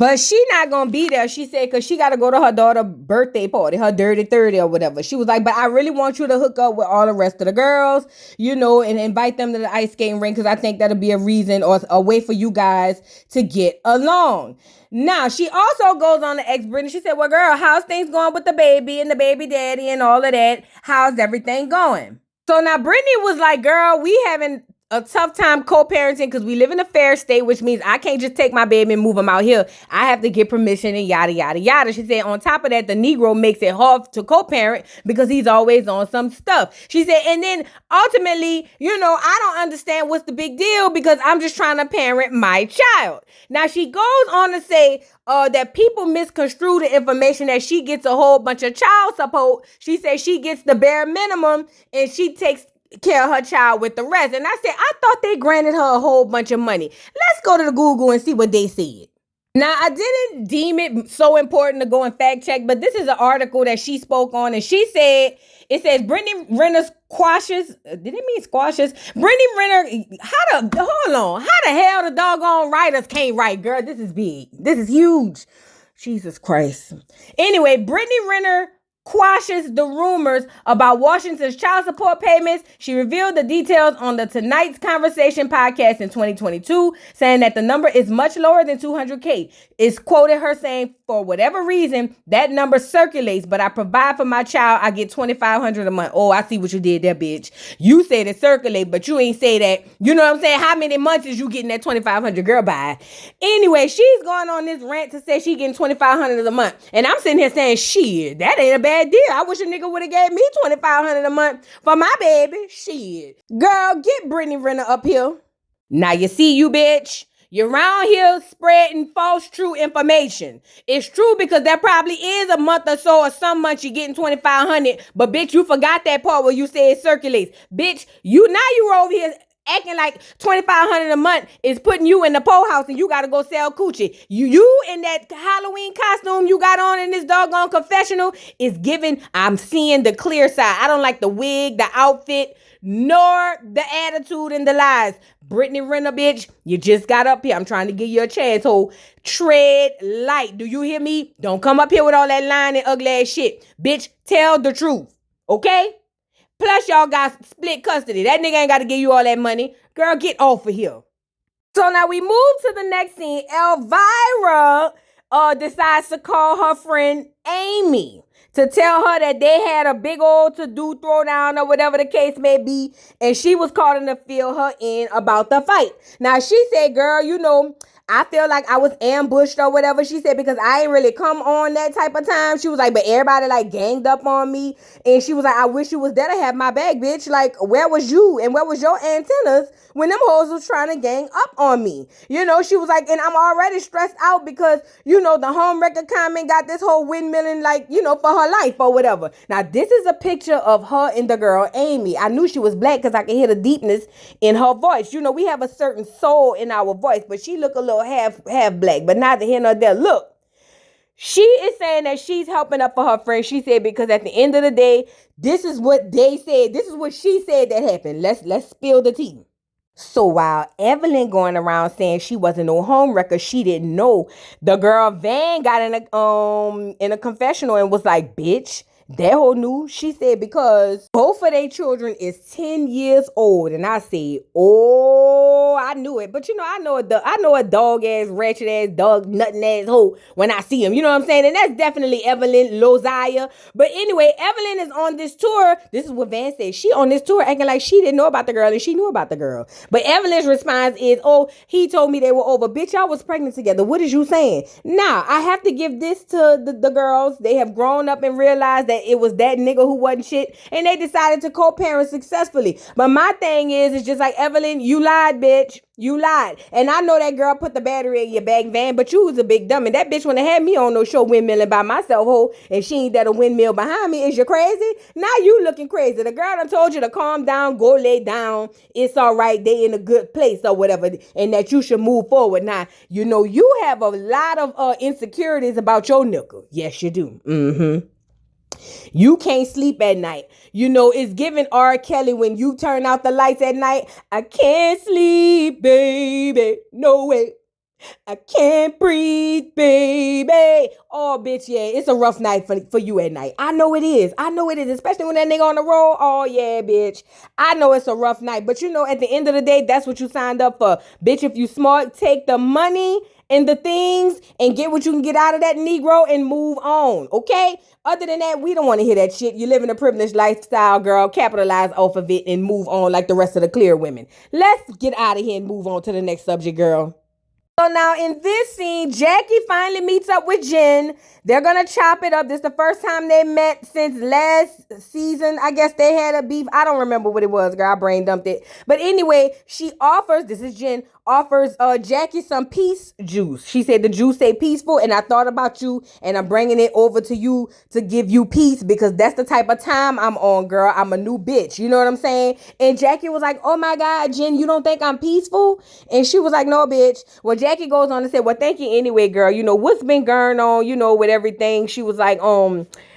But she not gonna be there, she said, because she got to go to her daughter's birthday party, her dirty 30 or whatever. She was like, but I really want you to hook up with all the rest of the girls, and invite them to the ice skating rink, because I think that'll be a reason or a way for you guys to get along. Now, she also goes on to ex Brittany. She said, well, girl, how's things going with the baby and the baby daddy and all of that? How's everything going? So now Brittany was like, girl, we having a tough time co-parenting because we live in a fair state, which means I can't just take my baby and move him out here. I have to get permission and yada, yada, yada. She said, on top of that, the Negro makes it hard to co-parent because he's always on some stuff. She said, and then ultimately, I don't understand what's the big deal because I'm just trying to parent my child. Now, she goes on to say that people misconstrue the information that she gets a whole bunch of child support. She says she gets the bare minimum and she takes care of her child with the rest. And I said, I thought they granted her a whole bunch of money. Let's go to the Google and see what they said. Now, I didn't deem it so important to go and fact check, but this is an article that she spoke on, and she said, it says, Brittany Renner squashes, did it mean squashes? Brittany Renner, how the hell the doggone writers can't write, girl? This is big. This is huge. Jesus Christ. Anyway, Brittany Renner quashes the rumors about Washington's child support payments. She revealed the details on the Tonight's Conversation podcast in 2022, saying that the number is much lower than $200K. It's quoted her saying, for whatever reason, that number circulates, but I provide for my child, I get $2,500 a month. Oh, I see what you did there, bitch. You said it circulate, but you ain't say that. You know what I'm saying? How many months is you getting that $2,500, girl, by? Anyway, she's going on this rant to say she getting $2,500 a month. And I'm sitting here saying, shit, that ain't a bad deal. I wish a nigga would have gave me $2,500 a month for my baby. Shit. Girl, get Brittany Renner up here. Now you see you, bitch. You're around here spreading false true information. It's true because there probably is a month or so or some months you're getting $2,500, but bitch, you forgot that part where you say it circulates. Bitch, you were over here acting like $2,500 a month is putting you in the pole house and you gotta go sell coochie. You in that Halloween costume you got on in this doggone confessional is giving, I'm seeing the clear side. I don't like the wig, the outfit, nor the attitude and the lies. Brittany Renner, bitch, you just got up here. I'm trying to give you a chance. So tread light. Do you hear me? Don't come up here with all that lying and ugly ass shit. Bitch, tell the truth. Okay? Plus, y'all got split custody. That nigga ain't got to give you all that money. Girl, get off of here. So now we move to the next scene. Elvira decides to call her friend Amy to tell her that they had a big old to-do throwdown or whatever the case may be, and she was calling to fill her in about the fight. Now, she said, girl, I feel like I was ambushed or whatever. She said, because I ain't really come on that type of time. She was like, but everybody like ganged up on me. And she was like, I wish you was there to have my back, bitch. Like, where was you and where was your antennas when them hoes was trying to gang up on me? She was like, and I'm already stressed out because, the home record comment got this whole windmilling for her life or whatever. Now, this is a picture of her and the girl, Amy. I knew she was black because I could hear the deepness in her voice. We have a certain soul in our voice, but she look a little half black, but neither here nor there. Look, she is saying that she's helping up for her friend. She said, because at the end of the day, this is what they said. This is what she said that happened. Let's spill the tea. So while Evelyn going around saying she wasn't no home wrecker, she didn't know. The girl Van got in a confessional and was like, bitch, that whole news. She said because both of their children is 10 years old. And I said, oh, I knew it. But I know a dog ass, ratchet ass, dog nutting ass hoe when I see him. You know what I'm saying? And that's definitely Evelyn Lozaya. But anyway, Evelyn is on this tour. This is what Van said. She on this tour acting like she didn't know about the girl and she knew about the girl. But Evelyn's response is, oh, he told me they were over. Bitch, y'all was pregnant together. What is you saying? Now, I have to give this to the girls. They have grown up and realized that it was that nigga who wasn't shit, and they decided to co-parent successfully. But my thing is, it's just like, Evelyn, you lied, bitch. You lied. And I know that girl put the battery in your back, Van, but you was a big dummy. That bitch wouldn't have had me on no show windmilling by myself, ho, if she ain't that a windmill behind me. Is you crazy? Now you looking crazy. The girl done told you to calm down, go lay down. It's all right. They in a good place or whatever, and that you should move forward. Now, you have a lot of insecurities about your nigga. Yes, you do. Mm-hmm. You can't sleep at night. It's giving R. Kelly when you turn out the lights at night. I can't sleep, baby. No way. I can't breathe, baby. Oh, bitch, yeah, it's a rough night for you at night. I know it is. I know it is, especially when that nigga on the road. Oh, yeah, bitch. I know it's a rough night. But you know, at the end of the day, that's what you signed up for. Bitch, if you smart, take the money and the things and get what you can get out of that Negro and move on, okay? Other than that, we don't want to hear that shit. You live in a privileged lifestyle, girl. Capitalize off of it and move on like the rest of the clear women. Let's get out of here and move on to the next subject, girl. So now in this scene, Jackie finally meets up with Jen. They're going to chop it up. This is the first time they met since last season. I guess they had a beef. I don't remember what it was, girl. I brain dumped it. But anyway, she offers, this is Jen, offers Jackie some peace juice. She said the juice say peaceful, and I thought about you, and I'm bringing it over to you to give you peace because that's the type of time I'm on, girl. I'm a new bitch. You know what I'm saying? And Jackie was like, oh my God, Jen, you don't think I'm peaceful? And she was like, no, bitch. Well, Jackie goes on to say, well, thank you anyway, girl. You know, what's been going on, you know, with everything. She was like,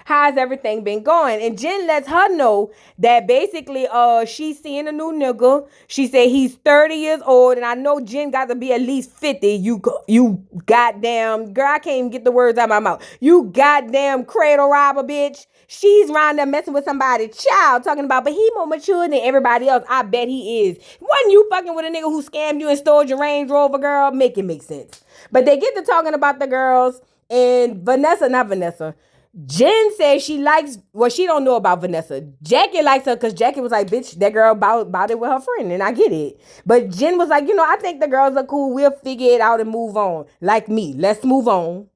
how's everything been going? And Jen lets her know that basically she's seeing a new nigga. She said he's 30 years old, and I know Jen got to be at least 50. You goddamn girl, I can't even get the words out of my mouth. You goddamn cradle robber, bitch. She's around there messing with somebody, child, talking about, but he more mature than everybody else. I bet he is. Wasn't you fucking with a nigga who scammed you and stole your Range Rover, girl? Make it make sense. But they get to talking about the girls, and Jen says she likes, well, she don't know about Vanessa. Jackie likes her because Jackie was like, bitch, that girl about it with her friend, and I get it. But Jen was like, you know, I think the girls are cool. We'll figure it out and move on. Like me. Let's move on.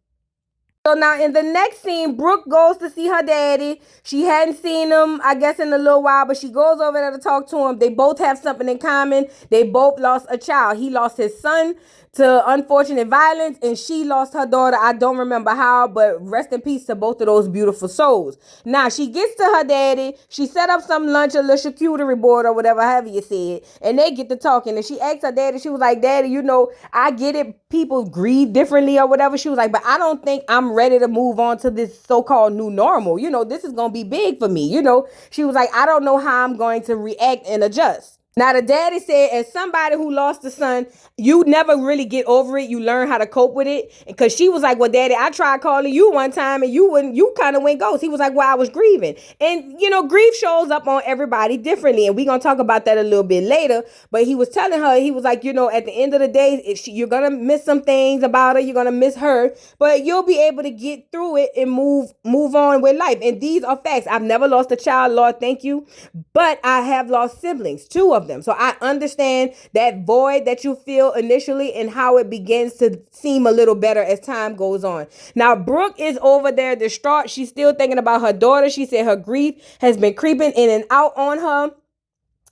So now in the next scene, Brooke goes to see her daddy. She hadn't seen him, I guess, in a little while, but she goes over there to talk to him. They both have something in common. They both lost a child. He lost his son to unfortunate violence, and she lost her daughter. I don't remember how, but rest in peace to both of those beautiful souls. Now, she gets to her daddy. She set up some lunch, a little charcuterie board or whatever, however you say it, and they get to talking. And she asked her daddy, she was like, Daddy, you know, I get it. People grieve differently or whatever. She was like, but I don't think I'm ready to move on to this so-called new normal. You know, this is going to be big for me. You know, she was like, I don't know how I'm going to react and adjust. Now, the daddy said, as somebody who lost a son, you never really get over it. You learn how to cope with it. Because she was like, well, Daddy, I tried calling you one time and you kind of went ghost. He was like, well, I was grieving. And, you know, grief shows up on everybody differently. And we're going to talk about that a little bit later. But he was telling her, he was like, you know, at the end of the day, you're going to miss some things about her. You're going to miss her. But you'll be able to get through it and move on with life. And these are facts. I've never lost a child, Lord, thank you. But I have lost siblings, 2 of them. So I understand that void that you feel initially and how it begins to seem a little better as time goes on. Now, Brooke is over there distraught. She's still thinking about her daughter. She said her grief has been creeping in and out on her.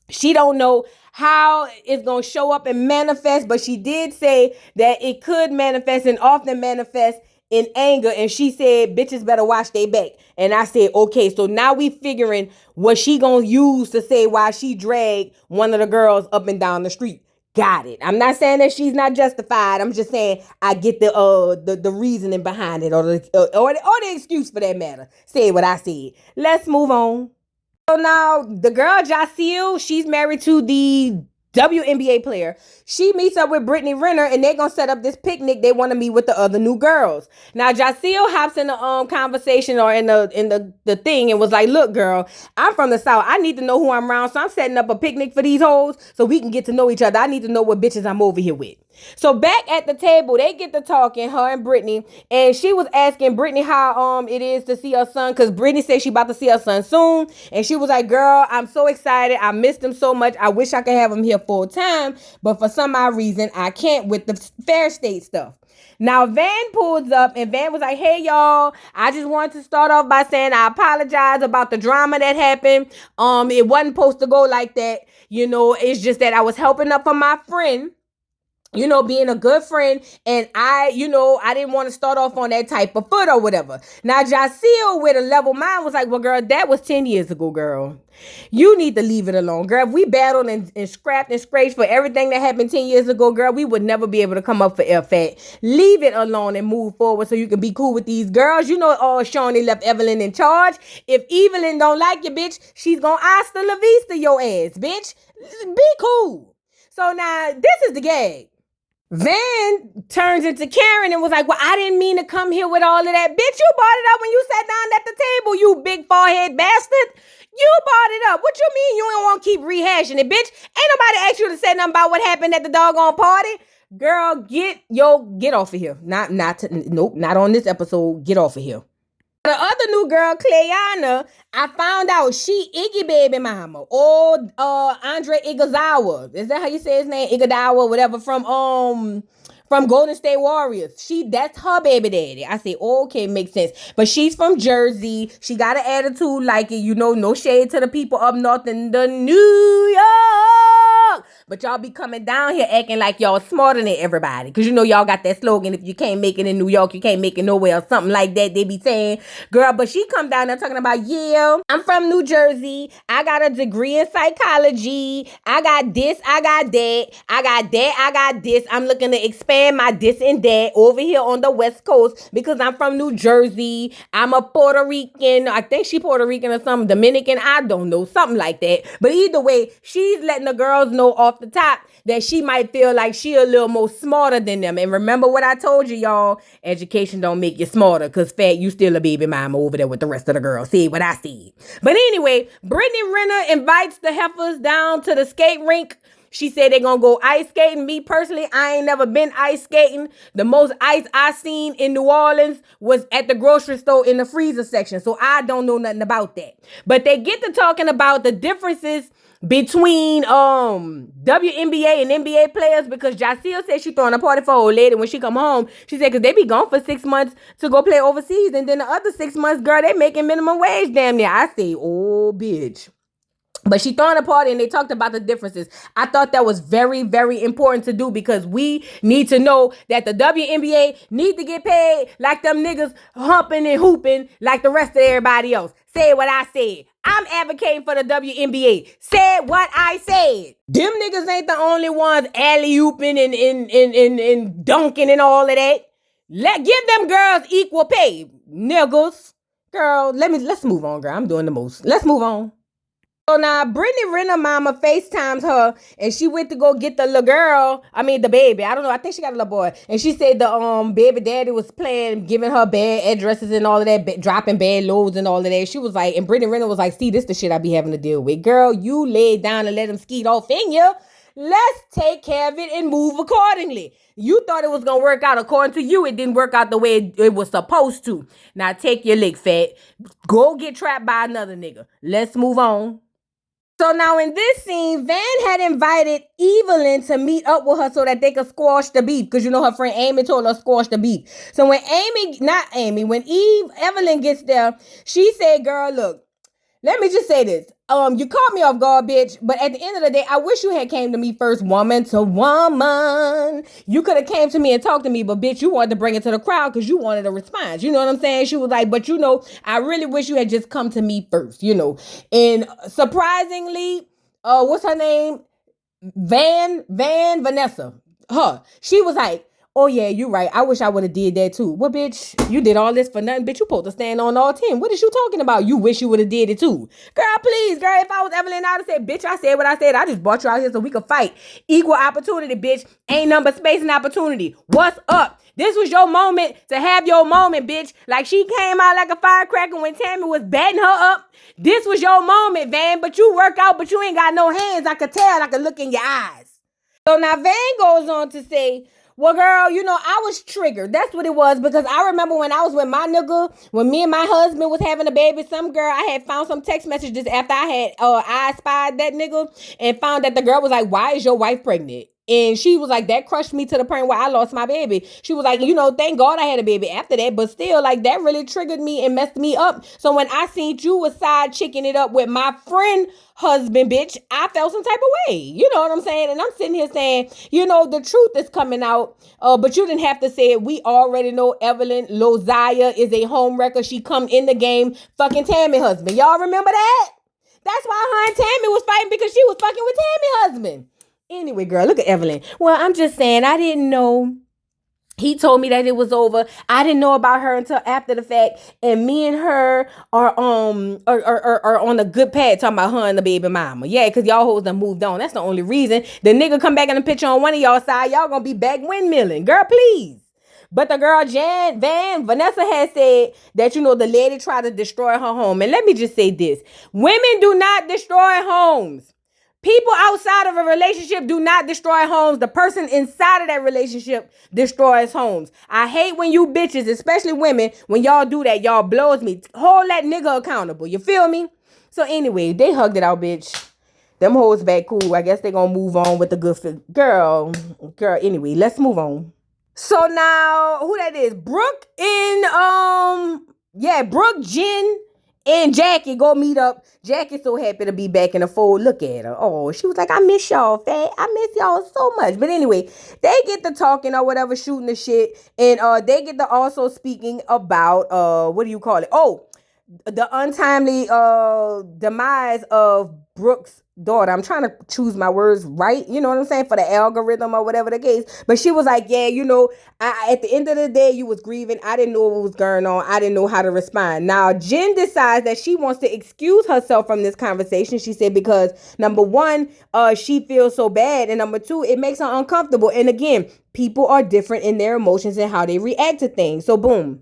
She don't know how it's going to show up and manifest, but she did say that it could manifest and often manifest in anger. And she said, bitches better watch their back. And I said, okay, so now we figuring what she gonna use to say why she dragged one of the girls up and down the street. Got it. I'm not saying that she's not justified. I'm just saying I get the reasoning behind it or the excuse for that matter. Say what I said. Let's move on. So now the girl Jacille, she's married to the WNBA player. She meets up with Brittany Renner and they're gonna set up this picnic. They want to meet with the other new girls. Now Jacille hops in the conversation or in the thing and was like, look, girl, I'm from the South. I need to know who I'm around. So I'm setting up a picnic for these hoes so we can get to know each other. I need to know what bitches I'm over here with. So back at the table, they get to talking, her and Brittany, and she was asking Brittany how it is to see her son, because Brittany said she about to see her son soon, and she was like, girl, I'm so excited. I missed him so much. I wish I could have him here full time, but for some odd reason, I can't with the Fair State stuff. Now, Van pulls up, and Van was like, hey, y'all, I just wanted to start off by saying I apologize about the drama that happened. It wasn't supposed to go like that. You know, it's just that I was helping up for my friend, you know, being a good friend, and I didn't want to start off on that type of foot or whatever. Now, Jacille, with a level mind, was like, well, girl, that was 10 years ago, girl. You need to leave it alone, girl. If we battled and scrapped and scraped for everything that happened 10 years ago, girl, we would never be able to come up for air fat. Leave it alone and move forward so you can be cool with these girls. You know, Shawnee left Evelyn in charge. If Evelyn don't like you, bitch, she's gonna hasta la vista your ass, bitch. Be cool. So now, this is the gag. Van turns into Karen and was like, well, I didn't mean to come here with all of that. Bitch, you brought it up when you sat down at the table, you big forehead bastard. You brought it up. What you mean you don't want to keep rehashing it, bitch? Ain't nobody asked you to say nothing about what happened at the doggone party. Girl, get off of here. Nope, not on this episode. Get off of here. The other new girl, Clayana, I found out she Iggy baby mama. Or Andre Iguodala. Is that how you say his name? Iguodala, whatever, from Golden State Warriors. That's her baby daddy. I say, okay, makes sense. But she's from Jersey. She got an attitude like it, no shade to the people up north in the New York. But y'all be coming down here acting like y'all smarter than everybody. Because y'all got that slogan, if you can't make it in New York, you can't make it nowhere or something like that. They be saying, girl, but she come down there talking about, yeah, I'm from New Jersey. I got a degree in psychology. I got this, I got that. I got that, I got this. I'm looking to expand my this and that over here on the West Coast because I'm from New Jersey. I'm a Puerto Rican. I think she Puerto Rican or something. Dominican, I don't know. Something like that. But either way, she's letting the girls know off the top that she might feel like she a little more smarter than them. And remember what I told you, y'all. Education don't make you smarter because fat, you still a baby mama over there with the rest of the girls. See what I see. But anyway, Brittany Renner invites the heifers down to the skate rink. She said they're going to go ice skating. Me personally, I ain't never been ice skating. The most ice I seen in New Orleans was at the grocery store in the freezer section. So I don't know nothing about that. But they get to talking about the differences between WNBA and NBA players because Jaceel said she throwing a party for old lady when she come home. She said because they be gone for 6 months to go play overseas. And then the other 6 months, girl, they making minimum wage damn near. I say, oh, bitch. But she throwing a party and they talked about the differences. I thought that was very, very important to do because we need to know that the WNBA need to get paid like them niggas humping and hooping like the rest of everybody else. Say what I said. I'm advocating for the WNBA. Said what I said. Them niggas ain't the only ones alley-ooping and dunking and all of that. Give them girls equal pay, niggas. Girl, let's move on, girl. I'm doing the most. Let's move on. So now Brittany Renner mama FaceTimes her and she went to go get the little girl. I mean the baby. I don't know. I think she got a little boy. And she said the baby daddy was giving her bad addresses and all of that, dropping bad loads and all of that. She was like, and Brittany Renner was like, see, this the shit I be having to deal with. Girl, you laid down and let him skeet off in you. Let's take care of it and move accordingly. You thought it was going to work out. According to you, it didn't work out the way it was supposed to. Now take your lick, fat. Go get trapped by another nigga. Let's move on. So now in this scene, Van had invited Evelyn to meet up with her so that they could squash the beef. Because her friend Amy told her to squash the beef. So when Evelyn gets there, she said, girl, look, let me just say this. You caught me off guard, bitch. But at the end of the day, I wish you had came to me first, woman to woman. You could have came to me and talked to me, but bitch, you wanted to bring it to the crowd because you wanted a response. You know what I'm saying? She was like, but I really wish you had just come to me first, And surprisingly, what's her name? Vanessa. She was like, oh, yeah, you right. I wish I would have did that, too. Well, bitch, you did all this for nothing. Bitch, you supposed to stand on all 10. What is you talking about? You wish you would have did it, too. Girl, please, girl, if I was Evelyn, I would have said, bitch, I said what I said. I just brought you out here so we could fight. Equal opportunity, bitch. Ain't nothing but space and opportunity. What's up? This was your moment to have your moment, bitch. Like she came out like a firecracker when Tammy was batting her up. This was your moment, Van. But you work out, but you ain't got no hands. I could tell. I could look in your eyes. So now Van goes on to say, well, girl, I was triggered. That's what it was because I remember when I was with my nigga, when me and my husband was having a baby, some girl, I had found some text messages after I spied that nigga and found that the girl was like, why is your wife pregnant? And she was like, that crushed me to the point where I lost my baby. She was like, thank God I had a baby after that. But still, like, that really triggered me and messed me up. So when I seen you was side chicking it up with my friend husband, bitch, I felt some type of way. You know what I'm saying? And I'm sitting here saying, the truth is coming out. But you didn't have to say it. We already know Evelyn Lozaya is a home wrecker. She come in the game fucking Tammy husband. Y'all remember that? That's why her and Tammy was fighting because she was fucking with Tammy husband. Anyway, girl, look at Evelyn. Well, I'm just saying, I didn't know He told me that it was over. I didn't know about her until after the fact. And me and her are on a good path talking about her and the baby mama. Yeah, because y'all hoes done moved on. That's the only reason. The nigga come back in the picture on one of y'all side, y'all gonna be back windmilling. Girl, please. But the girl Vanessa has said that, the lady tried to destroy her home. And let me just say this. Women do not destroy homes. People outside of a relationship do not destroy homes. The person inside of that relationship destroys homes. I hate when you bitches, especially women, when y'all do that. Y'all blows me. Hold that nigga accountable. You feel me? So anyway, they hugged it out, bitch. Them hoes back cool. I guess they gonna move on with the good fit. Girl. Anyway, let's move on. So now, who that is? Brooke and Brooke, Jen, and Jackie go meet up. Jackie's so happy to be back in the fold. Look at her. Oh, she was like, I miss y'all, fat. I miss y'all so much. But anyway, they get to talking or whatever, shooting the shit. And they get to also speaking about, what do you call it? Oh, the untimely demise of Brooke's daughter. I'm trying to choose my words right, you know what I'm saying, for the algorithm or whatever the case. But she was like, yeah, at the end of the day, you was grieving. I didn't know what was going on. I didn't know how to respond. Now, Jen decides that she wants to excuse herself from this conversation. She said because, number one, she feels so bad. And number two, it makes her uncomfortable. And again, people are different in their emotions and how they react to things. So boom.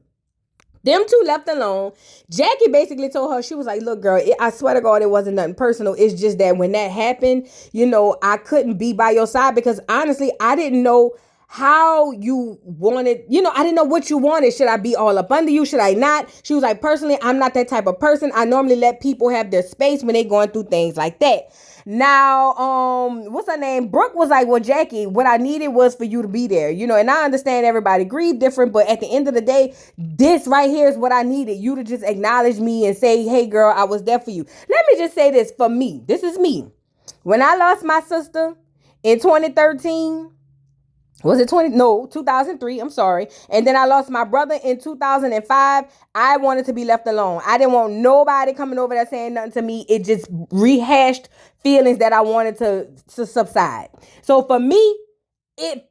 Them two left alone. Jackie basically told her, she was like, look, girl, I swear to God, it wasn't nothing personal. It's just that when that happened, I couldn't be by your side because honestly, I didn't know how you wanted, I didn't know what you wanted. Should I be all up under you? Should I not? She was like, personally, I'm not that type of person. I normally let people have their space when they going through things like that. Now, what's her name? Brooke was like, well, Jackie, what I needed was for you to be there, and I understand everybody grieve different, but at the end of the day, this right here is what I needed. You to just acknowledge me and say, hey, girl, I was there for you. Let me just say this for me. This is me. When I lost my sister in 2013, was it 2003, I'm sorry. And then I lost my brother in 2005. I wanted to be left alone. I didn't want nobody coming over there saying nothing to me. It just rehashed feelings that I wanted to subside. So for me,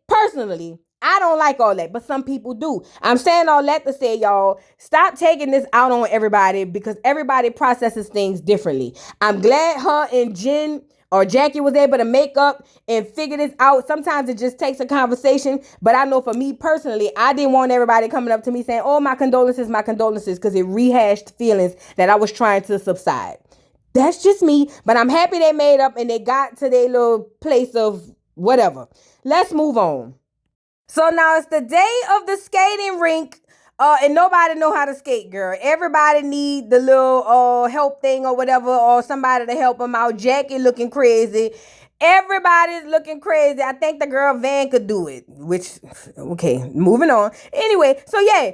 personally, I don't like all that, but some people do. I'm saying all that to say, y'all, stop taking this out on everybody because everybody processes things differently. I'm glad her and Jen or Jackie was able to make up and figure this out. Sometimes it just takes a conversation. But I know for me personally, I didn't want everybody coming up to me saying, oh, my condolences, because it rehashed feelings that I was trying to subside. That's just me. But I'm happy they made up and they got to their little place of whatever. Let's move on. So now it's the day of the skating rink. And nobody know how to skate, girl. Everybody need the little help thing or whatever, or somebody to help them out. Jackie looking crazy. Everybody's looking crazy. I think the girl Van could do it. Which, okay, moving on. Anyway, so yeah,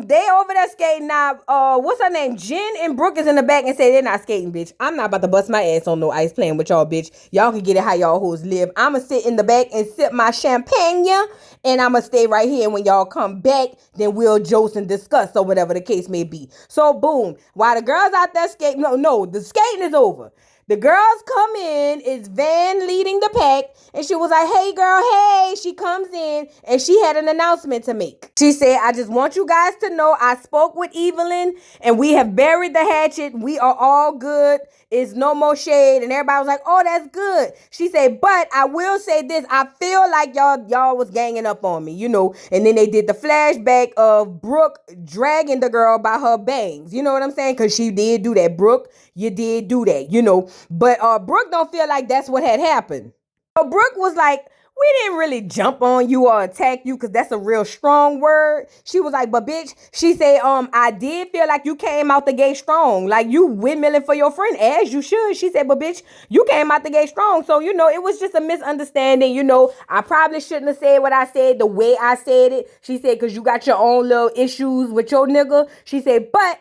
they over there skating now. What's her name? Jen and Brooke is in the back and say they're not skating, bitch. I'm not about to bust my ass on no ice playing with y'all, bitch. Y'all can get it how y'all hoes live. I'ma sit in the back and sip my champagne, and I'ma stay right here. And when y'all come back, then we'll joke and discuss or whatever the case may be. So boom, while the girls out there skating, no, the skating is over. The girls come in, it's Van leading the pack, and she was like, hey girl, hey. She comes in, and she had an announcement to make. She said, I just want you guys to know I spoke with Evelyn, and we have buried the hatchet. We are all good. It's no more shade. And everybody was like, oh, that's good. She said, but I will say this. I feel like y'all was ganging up on me, And then they did the flashback of Brooke dragging the girl by her bangs. You know what I'm saying? Because she did do that. Brooke, you did do that, But Brooke don't feel like that's what had happened. So Brooke was like, we didn't really jump on you or attack you because that's a real strong word. She was like, but bitch, she said, I did feel like you came out the gate strong. Like you windmilling for your friend as you should. She said, but bitch, you came out the gate strong. So, it was just a misunderstanding. I probably shouldn't have said what I said the way I said it. She said, because you got your own little issues with your nigga. She said, but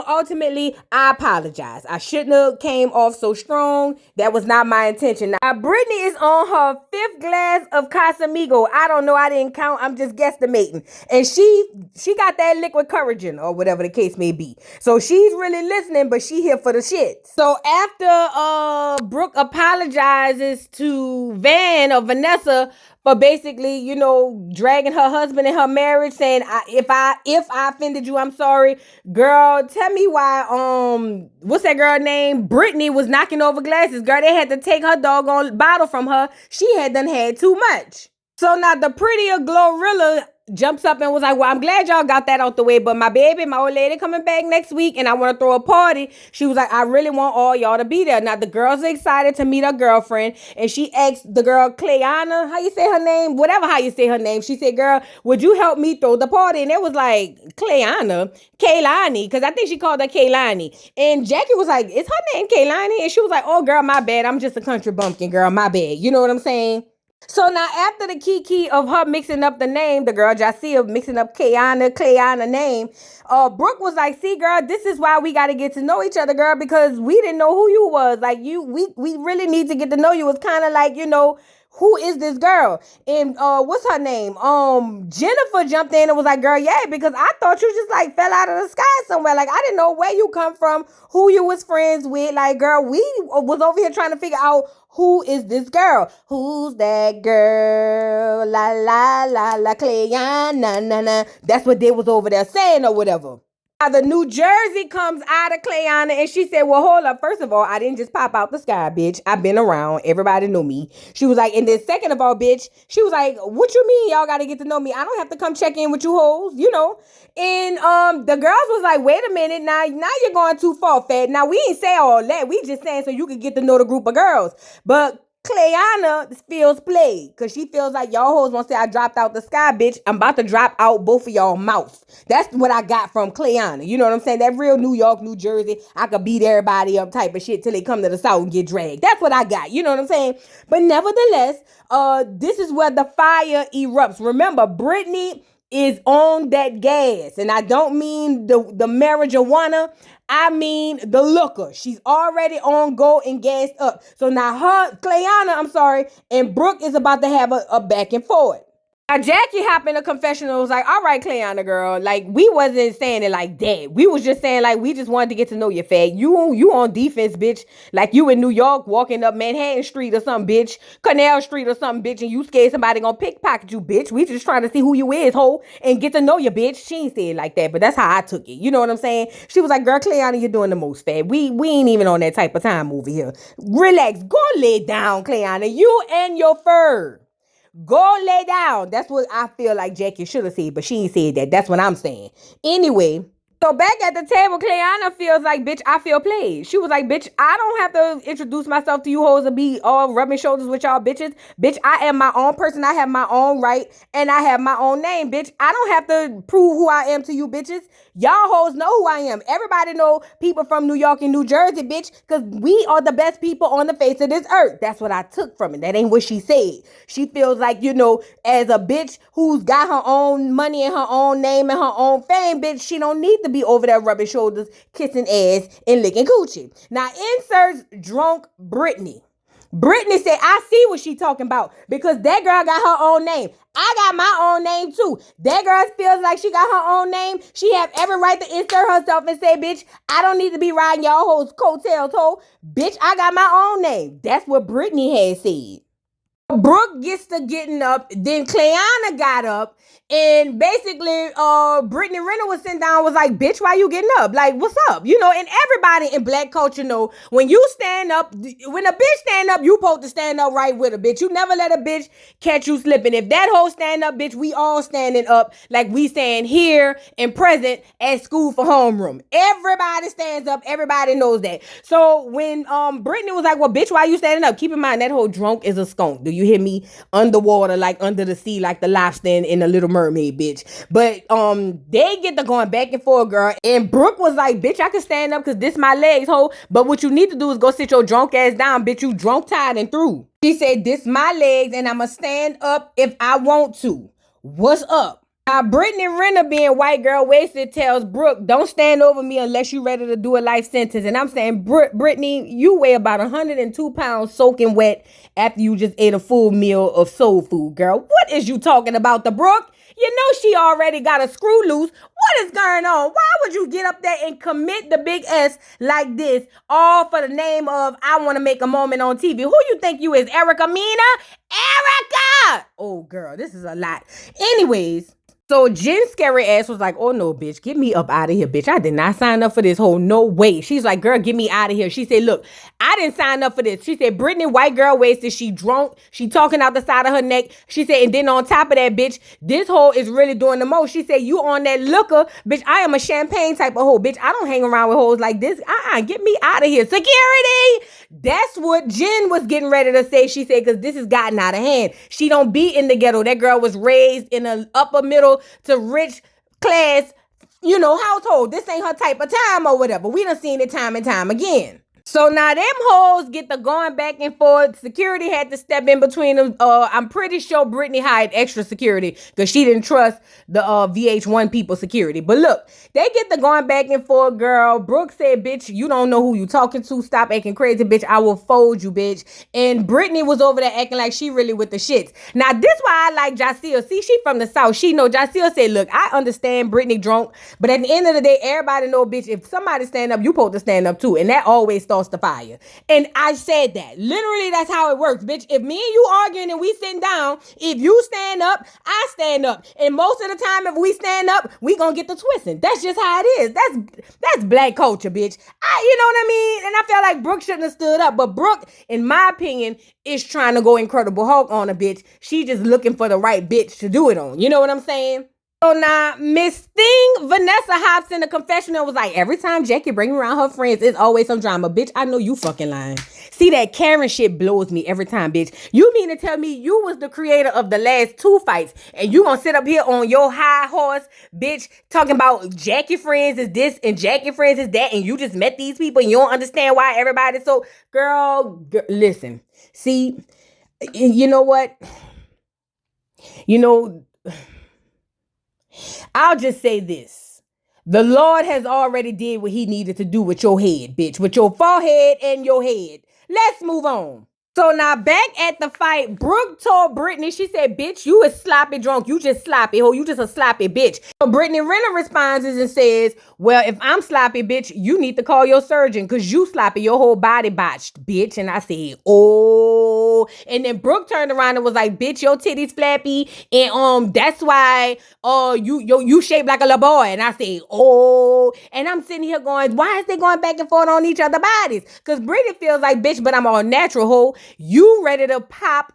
ultimately, I apologize. I shouldn't have came off so strong. That was not my intention. Now, Brittany is on her 5th glass of Casamigo. I don't know. I didn't count. I'm just guesstimating. And she got that liquid courage in, or whatever the case may be. So she's really listening, but she here for the shit. So after Brooke apologizes to Van or Vanessa for basically, dragging her husband in her marriage, saying, if I offended you, I'm sorry. Girl, tell me why, what's that girl name? Brittany was knocking over glasses. Girl, they had to take her doggone bottle from her. She had done had too much. So now the prettier Glorilla jumps up and was like, well, I'm glad y'all got that out the way, but my baby, my old lady coming back next week and I want to throw a party. She was like, I really want all y'all to be there. Now the girls are excited to meet her girlfriend, and she asked the girl Clayana, how you say her name? Whatever how you say her name. She said, girl, would you help me throw the party? And it was like, Clayana, Kaylani, because I think she called her Kaylani. And Jackie was like, is her name Kaylani? And she was like, oh girl, my bad. I'm just a country bumpkin, girl, my bad. You know what I'm saying? So now after the kiki of her mixing up the name, the girl Jacia mixing up Clayana name, Brooke was like, see girl, this is why we got to get to know each other, girl, because we didn't know who you was. Like we really need to get to know you. It's kind of like, who is this girl? And what's her name? Jennifer jumped in and was like, girl, yeah, because I thought you just like fell out of the sky somewhere. Like, I didn't know where you come from, who you was friends with. Like, girl, we was over here trying to figure out who is this girl? Who's that girl? La la la la Clayana, na na. That's what they was over there saying or whatever. The New Jersey comes out of Clayana and she said, well, hold up. First of all, I didn't just pop out the sky, bitch. I've been around. Everybody know me. She was like, and then second of all, bitch, she was like, what you mean y'all got to get to know me? I don't have to come check in with you hoes, And the girls was like, wait a minute. Now you're going too far, fat. Now, we ain't say all that. We just saying so you can get to know the group of girls. But Clayana feels played because she feels like y'all hoes won't say I dropped out the sky, bitch. I'm about to drop out both of y'all mouths. That's what I got from Clayana. You know what I'm saying? That real New York, New Jersey, I could beat everybody up type of shit till they come to the South and get dragged. That's what I got. You know what I'm saying? But nevertheless, this is where the fire erupts. Remember, Brittany is on that gas. And I don't mean the marijuana. I mean the looker. She's already on go and gassed up. So now Clayana, and Brooke is about to have a back and forth. Now Jackie hopped in a confessional, was like, all right, Clayana girl, like we wasn't saying it like that. We was just saying like we just wanted to get to know you, fag. You on defense, bitch. Like you in New York walking up Manhattan Street or something, bitch. Canal Street or something, bitch, and you scared somebody gonna pickpocket you, bitch. We just trying to see who you is, ho, and get to know you, bitch. She ain't say it like that, but that's how I took it. You know what I'm saying? She was like, girl, Clayana, you're doing the most, fag. We ain't even on that type of time over here. Relax. Go lay down, Clayana. You and your fur. Go lay down. That's what I feel like Jackie should have said, but she ain't said that. That's what I'm saying. Anyway, so back at the table, Clayana feels like, bitch, I feel played. She was like, bitch, I don't have to introduce myself to you hoes and be all rubbing shoulders with y'all bitches. Bitch, I am my own person. I have my own right, and I have my own name, bitch. I don't have to prove who I am to you bitches. Y'all hoes know who I am. Everybody know people from New York and New Jersey, bitch, because we are the best people on the face of this earth. That's what I took from it. That ain't what she said. She feels like, as a bitch who's got her own money and her own name and her own fame, bitch, she don't need to be over there rubbing shoulders, kissing ass, and licking coochie. Now, inserts drunk Brittany. Brittany said, I see what she talking about because that girl got her own name. I got my own name too. That girl feels like she got her own name. She have every right to insert herself and say, bitch, I don't need to be riding y'all hoes coattails, ho. Bitch, I got my own name. That's what Brittany had said. Brooke gets to getting up, then Clayana got up, and basically Brittany Renner was sitting down, was like, bitch, why you getting up? Like, what's up? And everybody in black culture know when you stand up, when a bitch stand up, you supposed to stand up right with a bitch. You never let a bitch catch you slipping. If that hoe stand up, bitch, we all standing up like we stand here and present at school for homeroom. Everybody stands up. Everybody knows that. So when Brittany was like, well, bitch, why you standing up? Keep in mind that hoe drunk is a skunk. Do you hear me? Underwater, like under the sea, like the lobster in the Little Mermaid, bitch. But they get to going back and forth, girl. And Brooke was like, bitch, I can stand up because this my legs, ho. But what you need to do is go sit your drunk ass down, bitch. You drunk, tired, and through. She said, this my legs and I'ma stand up if I want to. What's up? Now, Brittany Renner, being white girl wasted, tells Brooke, don't stand over me unless you're ready to do a life sentence. And I'm saying, Brittany, you weigh about 102 pounds soaking wet after you just ate a full meal of soul food, girl. What is you talking about, the Brooke? You know she already got a screw loose. What is going on? Why would you get up there and commit the big S like this, all for the name of, I want to make a moment on TV? Who you think you is, Erica Mena? Erica! Oh, girl, this is a lot. Anyways, so Jen's scary ass was like, oh no, bitch, get me up out of here, bitch. I did not sign up for this whole no way. She's like, girl, get me out of here. She said, look, I didn't sign up for this. She said, Brittany, white girl wasted. She drunk. She talking out the side of her neck. She said, and then on top of that, bitch, this hoe is really doing the most. She said, you on that liquor, bitch. I am a champagne type of hoe, bitch. I don't hang around with hoes like this. Get me out of here. Security. That's what Jen was getting ready to say. She said, because this has gotten out of hand. She don't be in the ghetto. That girl was raised in an upper middle to rich class, household. This ain't her type of time or whatever. We done seen it time and time again. So now them hoes get the going back and forth. Security had to step in between them. I'm pretty sure Brittany hired extra security because she didn't trust the VH1 people security. But look, they get the going back and forth, girl. Brooke said, bitch, you don't know who you talking to. Stop acting crazy, bitch. I will fold you, bitch. And Brittany was over there acting like she really with the shits. Now, this why I like Jaceel. See, she from the South. She know. Jaceel said, look, I understand Brittany drunk, but at the end of the day, everybody know, bitch, if somebody stand up, you supposed to stand up too. And that always starts the fire. And I said that. Literally, that's how it works, bitch. If me and you arguing and we sitting down, if you stand up, I stand up. And most of the time, if we stand up, we gonna get the twisting. That's just how it is. That's black culture, bitch. You know what I mean? And I feel like Brooke shouldn't have stood up. But Brooke, in my opinion, is trying to go Incredible Hulk on a bitch. She just looking for the right bitch to do it on. You know what I'm saying? So now, Miss Thing, Vanessa hops in the confessional and was like, every time Jackie bring around her friends, it's always some drama. Bitch, I know you fucking lying. See, that Karen shit blows me every time, bitch. You mean to tell me you was the creator of the last 2 fights and you gonna sit up here on your high horse, bitch, talking about Jackie friends is this and Jackie friends is that, and you just met these people and you don't understand why everybody's so... Girl, listen. See, you know what? I'll just say this. The Lord has already did what he needed to do with your head, bitch. With your forehead and your head. Let's move on. So now back at the fight, Brooke told Brittany, she said, bitch, you is sloppy drunk. You just sloppy, ho. You just a sloppy bitch. So Brittany Renner responds and says, well, if I'm sloppy, bitch, you need to call your surgeon because you sloppy. Your whole body botched, bitch. And I said, oh. And then Brooke turned around and was like, bitch, your titties flappy. And that's why you shaped like a little boy. And I said, oh. And I'm sitting here going, why is they going back and forth on each other's bodies? Because Brittany feels like, bitch, but I'm all natural, ho. You ready to pop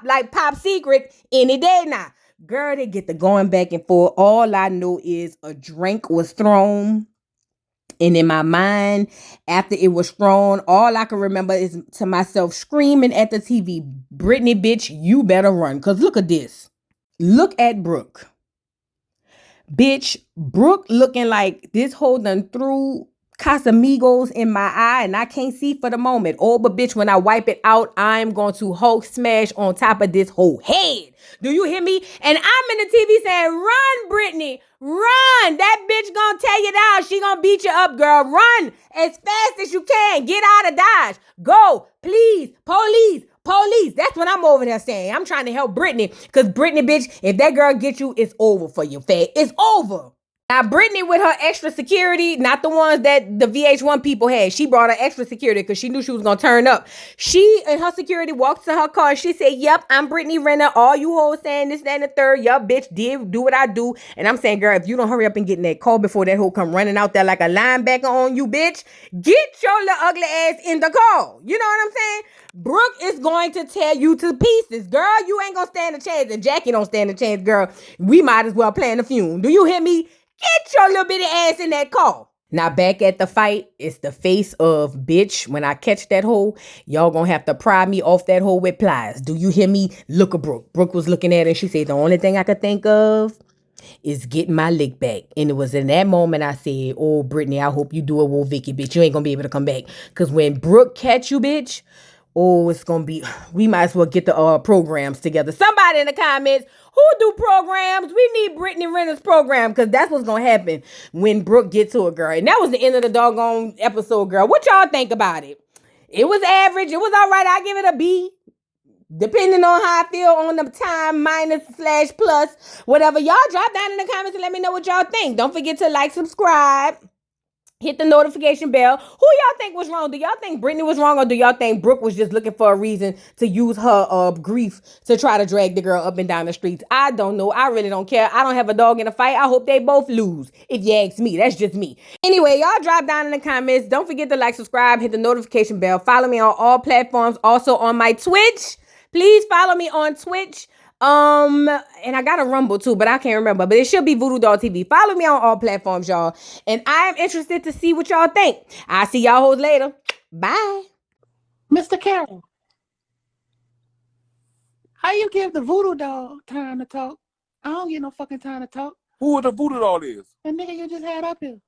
like Pop Secret any day now. Girl, they get the going back and forth. All I know is a drink was thrown. And in my mind, after it was thrown, all I can remember is to myself screaming at the TV, Brittany, bitch, you better run. Because look at this. Look at Brooke. Bitch, Brooke looking like this whole done through Casamigos in my eye and I can't see for the moment. Oh, but bitch, when I wipe it out, I'm going to Hulk smash on top of this whole head. Do you hear me? And I'm in the TV saying, run, Brittany, run. That bitch gonna tear you down. She gonna beat you up, girl. Run as fast as you can. Get out of Dodge. Go, please, police. That's what I'm over there saying. I'm trying to help Brittany. Because Brittany, bitch, if that girl gets you, it's over for you, fat. It's over. Now, Brittany with her extra security, not the ones that the VH1 people had. She brought her extra security because she knew she was going to turn up. She and her security walked to her car and she said, yep, I'm Brittany Renner. All you hoes saying this, that, and the third. Yup, bitch, did do what I do. And I'm saying, girl, if you don't hurry up and get in that car before that hoe come running out there like a linebacker on you, bitch, get your little ugly ass in the car. You know what I'm saying? Brooke is going to tear you to pieces. Girl, you ain't going to stand a chance. And Jackie don't stand a chance, girl. We might as well plan the funeral. Do you hear me? Get your little bitty ass in that car. Now back at the fight, it's the face of bitch. When I catch that hoe, y'all gonna have to pry me off that hoe with pliers. Do you hear me? Look at Brooke. Brooke was looking at her and she said, the only thing I could think of is getting my lick back. And it was in that moment I said, oh, Brittany, I hope you do it with Vicky, bitch. You ain't gonna be able to come back. Because when Brooke catch you, bitch, Oh, it's gonna be. We might as well get the programs together. Somebody in the comments, who do programs? We need Brittany Renner's program because that's what's gonna happen when Brooke gets to a girl. And that was the end of the doggone episode, girl. What y'all think about it? It was average. It was all right. I give it a B. Depending on how I feel on the time, minus/plus, whatever. Y'all drop down in the comments and let me know what y'all think. Don't forget to like, subscribe. Hit the notification bell. Who y'all think was wrong? Do y'all think Brittany was wrong, or do y'all think Brooke was just looking for a reason to use her grief to try to drag the girl up and down the streets? I don't know. I really don't care. I don't have a dog in a fight. I hope they both lose. If you ask me, that's just me. Anyway, y'all drop down in the comments. Don't forget to like, subscribe, hit the notification bell. Follow me on all platforms. Also on my Twitch. Please follow me on Twitch. And I got a Rumble too, but I can't remember. But it should be Voodoo Doll TV. Follow me on all platforms, y'all. And I am interested to see what y'all think. I'll see y'all hoes later. Bye. Mr. Carroll, how you give the Voodoo Doll time to talk? I don't get no fucking time to talk. Who the Voodoo Doll is? The nigga you just had up here.